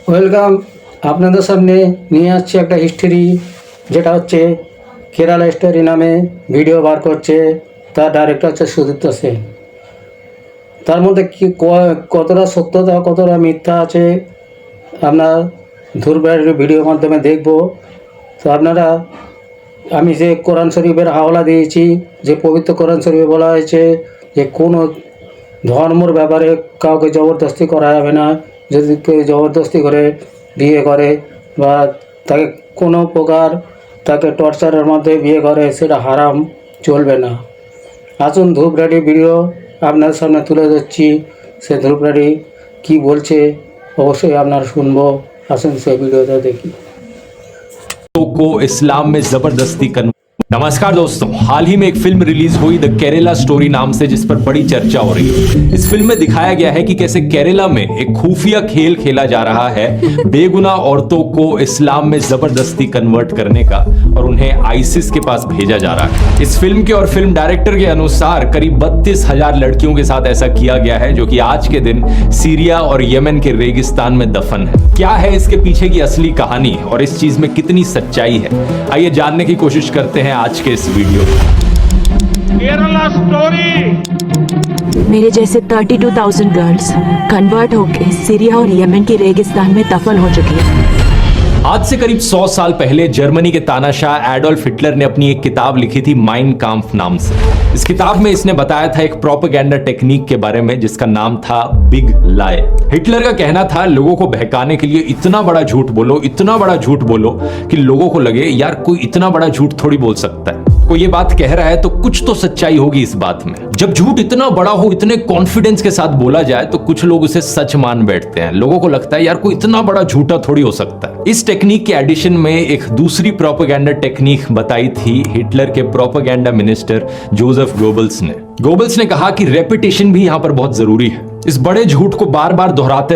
Welcome. আপনাদের সামনে নিয়ে আসছি একটা হিস্ট্রি, যেটা হচ্ছে কেরালা স্টোরি নামে ভিডিও বার করছে। তার ডাইরেক্টর হচ্ছে সুদীপ্ত সেন। তার মধ্যে কি কতটা সত্যতা কতটা মিথ্যা আছে আপনার ধুরবাড়ির ভিডিওর মাধ্যমে দেখব। তো আপনারা, আমি যে কোরআন শরীফের হাওলা দিয়েছি, যে পবিত্র কোরআন শরীফে বলা হয়েছে যে কোনো ধর্মর ব্যাপারে কাউকে জবরদস্তি করা যাবে না। যদি কেউ জবরদস্তি করে বিয়ে করে বা তাকে কোনো প্রকার তাকে টর্চারের মধ্যে বিয়ে করে, সেটা হারাম, চলবে না। আসুন ধূপরাড়ি ভিডিও আপনার সামনে তুলে ধরছি। সে ধূপরাড়ি কী বলছে অবশ্যই আপনারা শুনবো। আসুন সেই ভিডিওটা দেখি। को इस्लाम में जबरदस्ती नमस्कार दोस्तों, हाल ही में एक फिल्म रिलीज हुई द केरला स्टोरी नाम से, जिस पर बड़ी चर्चा हो रही है। इस फिल्म में दिखाया गया है कि कैसे केरला में एक खुफिया खेल खेला जा रहा है बेगुनाह औरतों को इस्लाम में जबरदस्ती कन्वर्ट करने का, और उन्हें आईसिस के पास भेजा जा रहा है। इस फिल्म के और फिल्म डायरेक्टर के अनुसार करीब 32,000 लड़कियों के साथ ऐसा किया गया है, जो कि आज के दिन सीरिया और यमन के रेगिस्तान में दफन है। क्या है इसके पीछे की असली कहानी और इस चीज में कितनी सच्चाई है, आइए जानने की कोशिश करते हैं आज के इस वीडियो में। केरला स्टोरी। मेरे जैसे 32,000 गर्ल्स कन्वर्ट होके सीरिया और यमन के रेगिस्तान में दफन हो चुकी है। आज से करीब 100 साल पहले जर्मनी के तानाशाह एडोल्फ हिटलर ने अपनी एक किताब लिखी थी माइन काम्फ नाम से। इस किताब में इसने बताया था एक प्रोपेगेंडा टेक्निक के बारे में, जिसका नाम था बिग लाई। हिटलर का कहना था लोगों को बहकाने के लिए इतना बड़ा झूठ बोलो, इतना बड़ा झूठ बोलो कि लोगों को लगे यार कोई इतना बड़ा झूठ थोड़ी बोल सकता है। कोई ये बात कह रहा है तो कुछ तो सच्चाई होगी इस बात में। जब झूठ इतना बड़ा हो, इतने कॉन्फिडेंस के साथ बोला जाए, तो कुछ लोग उसे सच मान बैठते हैं। लोगों को लगता है यार कोई इतना बड़ा झूठा थोड़ी हो सकता है। इस टेक्निक के एडिशन में एक दूसरी प्रोपेगेंडा टेक्निक बताई थी हिटलर के प्रोपेगेंडा मिनिस्टर जोसेफ गोबल्स ने। गोबल्स ने कहा कि रेपिटेशन भी यहां पर बहुत जरूरी है। इस बड़े झूठ को बार बार दोहराते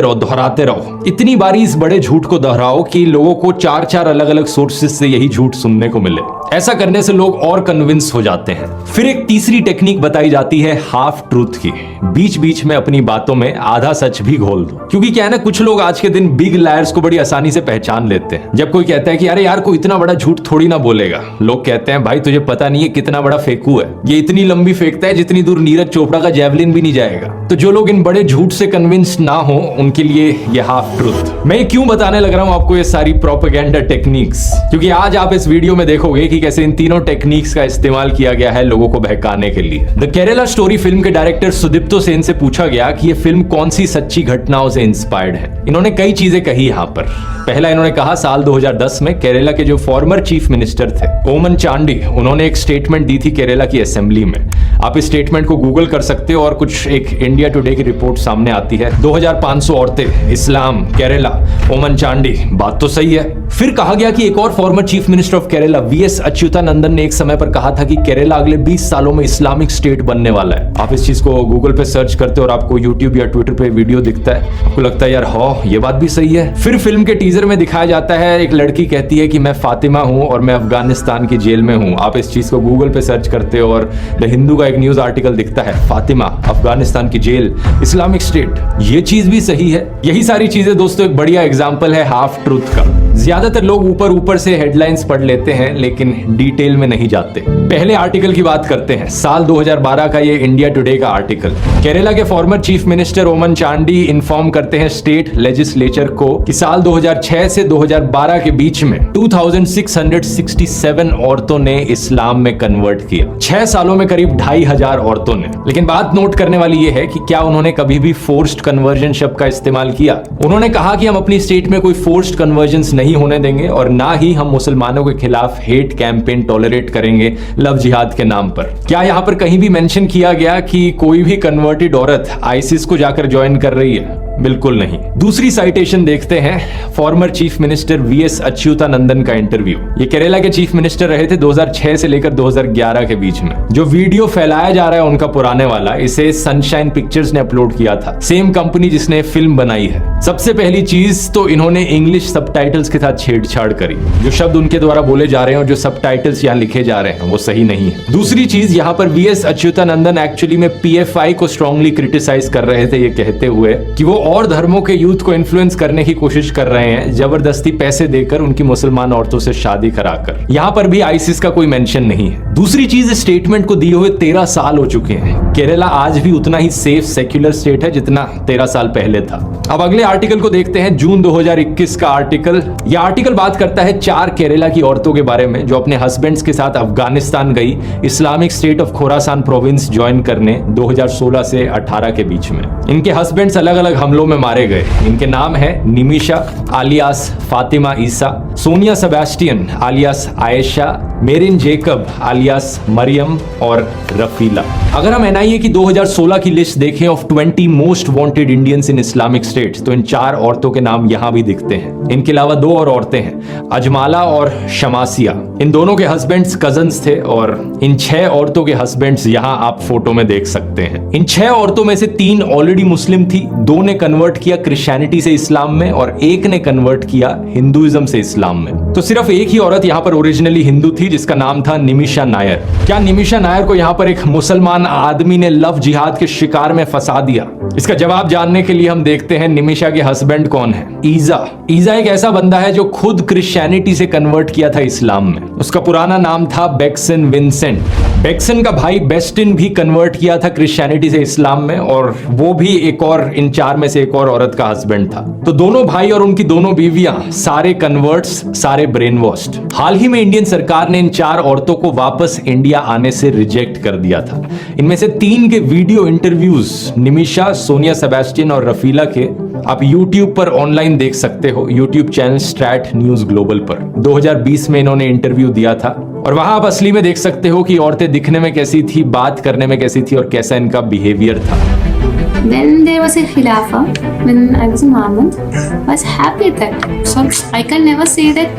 रहो। इतनी बारी इस बड़े झूठ को दोहराओ कि लोगों को 4 अलग अलग सोर्सेज से यही झूठ सुनने को मिले। ऐसा करने से लोग और कन्विंस हो जाते हैं। फिर एक तीसरी टेक्निक बताई जाती है हाफ ट्रूथ की। बीच बीच में अपनी बातों में आधा सच भी घोल दो, क्योंकि क्या है ना, कुछ लोग आज के दिन बिग लायर्स को बड़ी आसानी से पहचान लेते हैं। जब कोई कहता है कि अरे यार कोई इतना बड़ा झूठ थोड़ी ना बोलेगा, लोग कहते हैं भाई तुझे पता नहीं है कितना बड़ा फेंकू है, ये इतनी लंबी फेंकता है जितनी दूर नीरज चोपड़ा का जेवलिन भी नहीं जाएगा। तो जो लोग इन बड़े झूठ से कन्विंस ना हो, उनके लिए ये हाफ ट्रूथ। मैं क्यों बताने लग रहा हूं आपको ये सारी प्रोपेगेंडा टेक्निक्स, क्योंकि आज आप इस वीडियो में देखोगे कि कैसे इन तीनों टेक्निक्स का इस्तेमाल किया गया है लोगों को बहकाने के लिए। द केरला स्टोरी फिल्म के डायरेक्टर सुदीप्तो सेन से पूछा गया कि ये फिल्म कौन सी सच्ची घटनाओं से इंस्पायर्ड है। इन्होंने कई चीजें कही यहाँ पर। पहला इन्होंने कहा साल 2010 में केरला के जो फॉर्मर चीफ मिनिस्टर थे ओमन चांडी, उन्होंने एक स्टेटमेंट दी थी केरला की असेंबली में। आप इस स्टेटमेंट को गूगल कर सकते हो और कुछ एक इंडिया टुडे की रिपोर्ट सामने आती है। 2500 औरतें, इस्लाम, केरला, ओमन चांडी, बात तो सही है। फिर कहा गया कि एक और former chief minister of Kerala VS Achuthanandan ने एक समय पर कहा था कि केरला अगले 20 सालों में इस्लामिक स्टेट बनने वाला है। आप इस चीज को गूगल पे सर्च करते हो और आपको यूट्यूब या ट्विटर पे वीडियो दिखता है, आपको लगता है यार हाँ ये बात भी सही है। फिर फिल्म के टीजर में दिखाया जाता है एक लड़की कहती है कि मैं फातिमा हूं और मैं अफगानिस्तान की जेल में हूं। आप इस चीज को गूगल पे सर्च करते हो और द हिंदू का एक न्यूज आर्टिकल दिखता है, फातिमा, अफगानिस्तान की जेल, इस्लामिक स्टेट। ये चीज भी सही है। यही सारी चीजें दोस्तों एक बढ़िया एग्जाम्पल है हाफ ट्रूथ का। ज्यादातर लोग ऊपर से हेडलाइंस पढ़ लेते हैं लेकिन डिटेल में नहीं जाते। पहले आर्टिकल की बात करते हैं, साल 2012 का ये इंडिया टुडे का आर्टिकल। केरला के फॉर्मर चीफ मिनिस्टर ओमन चांडी इन्फॉर्म करते हैं स्टेट लेजिस्लेचर को कि साल 2006 से 2012 के बीच में 2667 औरतों ने इस्लाम में कन्वर्ट किया। 6 सालों में करीब 2500 औरतों ने। लेकिन बात नोट करने वाली ये है कि क्या उन्होंने कभी भी फोर्स्ड कन्वर्जन शब्द का इस्तेमाल किया। उन्होंने कहा कि हम अपनी स्टेट में कोई फोर्स्ड कन्वर्जन नहीं होने देंगे और ना ही हम मुसलमानों के खिलाफ हेट कैंपेन टॉलरेट करेंगे लव जिहाद के नाम पर। क्या यहाँ पर कहीं भी मेंशन किया गया कि कोई भी कन्वर्टेड औरत आईसिस को जाकर ज्वाइन कर रही है? बिल्कुल नहीं। दूसरी साइटेशन देखते हैं, former chief minister VS Achuthanandan का इंटरव्यू। ये केरला के चीफ मिनिस्टर रहे थे 2006 से लेकर 2011 के बीच में। जो वीडियो फैलाया जा रहा है उनका पुराने वाला, इसे सनशाइन पिक्चर्स ने अपलोड किया था, सेम कंपनी जिसने फिल्म बनाई है। सबसे पहली चीज तो इन्होंने इंग्लिश सबटाइटल्स के साथ छेड़छाड़ करी। जो शब्द उनके द्वारा बोले जा रहे हैं और जो सबटाइटल्स यहाँ लिखे जा रहे हैं वो सही नहीं है। दूसरी चीज, यहाँ पर वीएस अच्युतानंदन एक्चुअली में पीएफआई को स्ट्रांगली क्रिटिसाइज कर रहे थे, ये कहते हुए कि वो और धर्मों के यूथ को इन्फ्लुएंस करने की कोशिश कर रहे हैं, जबरदस्ती पैसे देकर उनकी मुसलमान औरतों से शादी कराकर। यहाँ पर भी आईसिस का कोई मेंशन नहीं है। दूसरी चीज, स्टेटमेंट को दिए हुए 13 साल हो चुके हैं। केरला आज भी उतना ही सेफ सेक्युलर स्टेट है जितना 13 साल पहले था। अब अगले आर्टिकल को देखते हैं, जून 2021 का आर्टिकल। यह आर्टिकल बात करता है 4 केरला की औरतों के बारे में जो अपने हस्बैंड्स के साथ अफगानिस्तान गई Islamic state of Khorasan province join करने 2016 से 18 के बीच में। इनके हस्बैंड्स अलग अलग हमलों में मारे गए। इनके नाम है निमिशा आलियास फातिमा ईसा, Sonia Sebastian आलियास Ayesha, marine Jacob आलियास Maryam और रफीला। अगर हम एनआईए की 2016 की लिस्ट देखें of 20 most wanted Indians in Islamic state, तो इन 4 औरतों के नाम यहां भी दिखते हैं। इनके अलावा 2 और औरतें हैं, अजमाला और शमासिया। इन दोनों के हस्बैंड्स कजन्स थे और इन 6 औरतों के हस्बैंड्स यहां आप फोटो में देख सकते हैं। इन 6 औरतों में से 3 ऑलरेडी मुस्लिम थी, 2 ने कन्वर्ट किया क्रिश्चियनिटी से इस्लाम में और 1 ने कन्वर्ट किया हिंदुइज्म से इस्लाम में। तो सिर्फ एक ही औरत यहां पर ओरिजिनली हिंदू थी जिसका नाम था निमिशा नायर। क्या निमिशा नायर को यहां पर एक मुसलमान आदमी ने लव जिहाद के शिकार में फंसा दिया? इसका जवाब जानने के लिए हम देखते हैं निमिशा के हस्बैंड कौन है। ईजा एक ऐसा बंदा है जो खुद क्रिश्चियनिटी से कन्वर्ट किया था इस्लाम में। उसका पुराना नाम था बेक्सन विंसेंट। बेक्सन का भाई बेस्टिन भी कन्वर्ट किया था क्रिश्चियनिटी से इस्लाम में और वो भी एक और इन 4 में से एक और औरत का हस्बैंड था। तो दोनों भाई और उनकी दोनों बीवियां सारे कन्वर्ट्स, सारे ब्रेन वॉश्ड। हाल ही में इंडियन सरकार ने इन 4 औरतों को वापस इंडिया आने से रिजेक्ट कर दिया था। इनमें से 3 के video interviews Nimisha, Sonia Sebastian और रफीला के आप YouTube पर ऑनलाइन देख सकते हो, YouTube channel straight news global पर। 2020 में इन्होंने इंटरव्यू दिया था और वहां आप असली में देख सकते हो कि औरतें दिखने में कैसी थी, बात करने में कैसी थी और कैसा इनका बिहेवियर था। Then there was a Khilafah when I was a Mahmud. I was happy at that. So I can never say that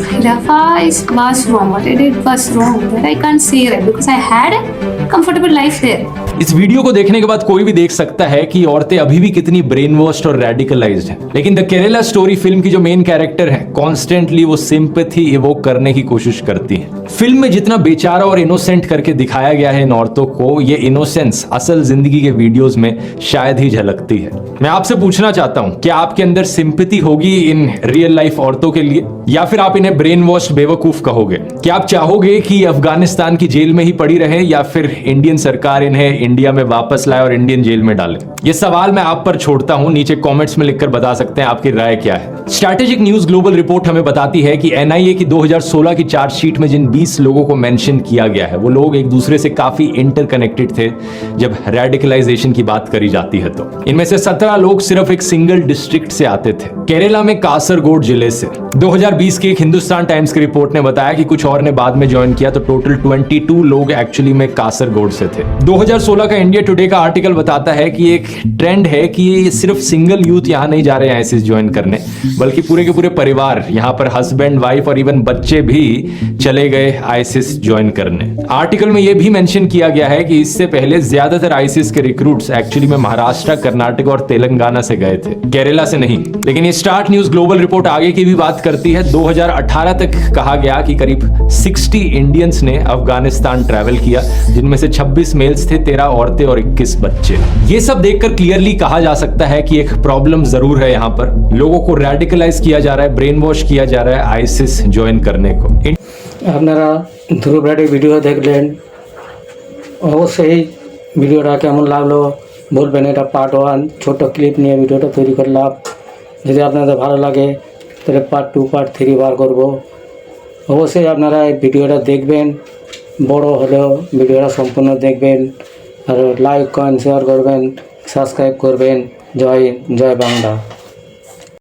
Khilafah was wrong. What I did was wrong. That I can't say that because I had a comfortable life there. इस video को देखने के बाद कोई भी देख सकता है कि औरतें अभी भी कितनी ब्रेन वॉश्ड और रेडिकलाइज्ड हैं। लेकिन द केरला स्टोरी फिल्म की जो मेन कैरेक्टर है कॉन्स्टेंटली वो सिंपैथी इवोक करने की कोशिश करती है। फिल्म में जितना बेचारा और इनोसेंट करके दिखाया गया है इन औरतों को, ये इनोसेंस असल जिंदगी के वीडियोस में शायद ही झलकती है। मैं आपसे पूछना चाहता हूं, क्या आपके अंदर सिंपैथी होगी इन रियल लाइफ औरतों के लिए या फिर आप इन्हें ब्रेन वॉश बेवकूफ कहोगे? क्या आप चाहोगे कि अफगानिस्तान की जेल में ही पड़ी रहे या फिर इंडियन सरकार इन्हें इंडिया में वापस लाए और इंडियन जेल में डाले? ये सवाल मैं आप पर छोड़ता हूं, नीचे कमेंट्स में लिखकर बता सकते हैं आपकी राय क्या है। स्ट्रैटेजिक न्यूज ग्लोबल रिपोर्ट हमें बताती है कि एनआईए की 2016 की चार्जशीट में जिन 20 लोगों को मेंशन किया गया है वो लोग एक दूसरे से काफी इंटरकनेक्टेड थे जब रेडिकलाइजेशन की बात करी जाती है। तो इनमें से 17 लोग सिर्फ एक सिंगल डिस्ट्रिक्ट से आते थे, केरला में कासरगोड जिले से। 2020 की एक हिंदुस्तान टाइम्स की रिपोर्ट ने बताया कि कुछ और ने बाद में ज्वाइन किया, तो टोटल 22 लोग एक्चुअली में कासरगोड से थे। 2016 का इंडिया टुडे का आर्टिकल बताता है कि एक ट्रेंड है कि सिर्फ सिंगल यूथ यहां नहीं जा रहे हैं आईसिस ज्वाइन करने, बल्कि पूरे के पूरे परिवार, यहां पर हस्बैंड, वाइफ और इवन बच्चे भी चले गए आईसिस ज्वाइन करने। आर्टिकल में यह भी मेंशन किया गया है कि इससे पहले ज्यादातर आईसिस के रिक्रूट्स एक्चुअली में महाराष्ट्र, कर्नाटक और तेलंगाना से गए थे, केरला से नहीं। लेकिन ये स्टार्ट न्यूज ग्लोबल रिपोर्ट आगे की भी बात करती है। 2018 तक कहा गया कि करीब 60 इंडियंस ने अफगानिस्तान ट्रैवल किया, जिनमें से 26 मेल्स थे, 13 औरतें और 21 बच्चे। ये सब देखकर क्लियरली कहा जा सकता है कि एक प्रॉब्लम जरूर है। यहाँ पर लोगों को रेडिकलाइज किया जा रहा है, ब्रेन वॉश किया जा रहा है आईसिस ज्वाइन करने को। আপনারা ধ্রুব রাডের ভিডিও দেখলেন, অবশ্যই ভিডিওটা কেমন লাগলো বলবেন। এটা পার্ট 1 ছোট ক্লিপ নিয়ে ভিডিওটা তৈরি করলাম। যদি আপনাদের ভালো লাগে তাহলে পার্ট 2, পার্ট 3 বার করব। অবশ্যই আপনারা এই ভিডিওটা দেখবেন, বড় হলেও ভিডিওটা সম্পূর্ণ দেখবেন আর লাইক কমেন্ট শেয়ার করবেন, সাবস্ক্রাইব করবেন। জয় হিন্দ, জয় বাংলা।